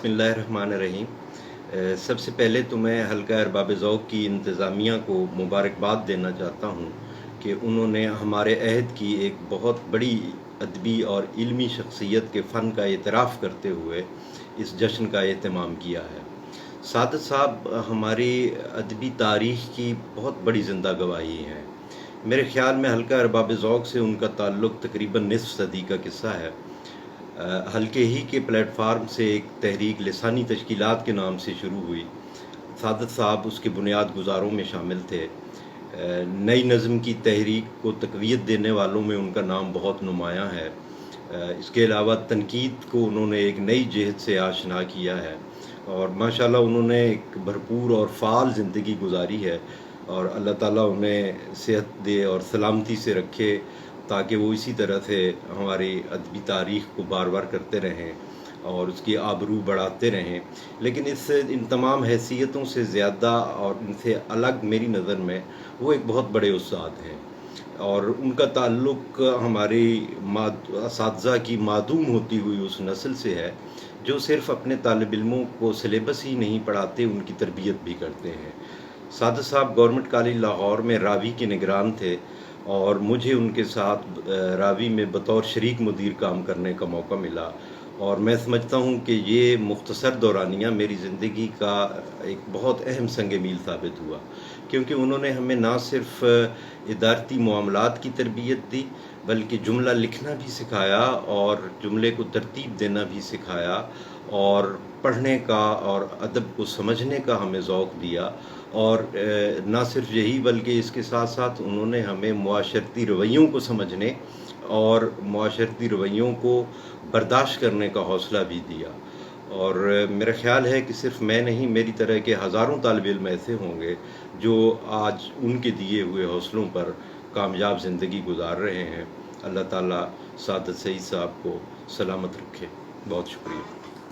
बिस्मिल्लाहिर्रहमानिर्रहीम। सबसे पहले तो मैं हल्का अरबाब ज़ौक़ की इंतज़ामिया को मुबारकबाद देना चाहता हूँ कि उन्होंने हमारे अहद की एक बहुत बड़ी अदबी और इल्मी शख्सियत के फ़न का एतराफ़ करते हुए इस जश्न का एहतमाम किया है। सादत साहब हमारी अदबी तारीख़ की बहुत बड़ी ज़िंदा गवाही हैं। मेरे ख़्याल में हल्का अरबाब ज़ौक़ से उनका ताल्लुक़ तकरीबन निस्फ़ सदी का किस्सा है। हल्के ही के प्लेटफार्म से एक तहरीक लिसानी तश्कीलात के नाम से शुरू हुई। सादत साहब उसके बुनियाद गुज़ारों में शामिल थे। नई नज़्म की तहरीक को तक़वियत देने वालों में उनका नाम बहुत नुमायाँ है। इसके अलावा तनकीद को उन्होंने एक नई जिहत से आशना किया है और माशाअल्लाह उन्होंने एक भरपूर और फ़ाल ज़िंदगी गुजारी है और अल्लाह ताला उन्हें सेहत दे और सलामती से रखे ताकि वो इसी तरह से हमारी अदबी तारीख़ को बार बार करते रहें और उसकी आबरू बढ़ाते रहें। लेकिन इन तमाम हैसियतों से ज़्यादा और इनसे अलग मेरी नज़र में वो एक बहुत बड़े उस्ताद हैं और उनका ताल्लुक़ हमारी असातिज़ा की मादूम होती हुई उस नस्ल से है जो सिर्फ़ अपने तालिब इल्मों को सिलेबस ही नहीं पढ़ाते, उनकी तरबियत भी करते हैं। सादत साहब गवर्नमेंट कॉलेज लाहौर में रावी के निगरान थे और मुझे उनके साथ रावी में बतौर शरीक मुदीर काम करने का मौका मिला और मैं समझता हूँ कि ये मुख्तसर दौरानिया मेरी ज़िंदगी का एक बहुत अहम संग मील साबित हुआ, क्योंकि उन्होंने हमें ना सिर्फ इदारती मामलात की तरबियत दी बल्कि जुमला लिखना भी सिखाया और जुमले को तरतीब देना भी सिखाया और पढ़ने का और अदब को समझने का हमें ज़ौक़ दिया। और ना सिर्फ यही बल्कि इसके साथ साथ उन्होंने हमें मुआशरती रवैयों को समझने और मुआशरती रवैयों को बर्दाश्त करने का हौसला भी दिया। और मेरा ख़्याल है कि सिर्फ़ मैं नहीं, मेरी तरह के हज़ारों तालिब इल्म ऐसे होंगे जो आज उनके दिए हुए हौसलों पर कामयाब ज़िंदगी गुजार रहे हैं। अल्लाह ताला सादत सईद साहब को सलामत रखे। बहुत शुक्रिया।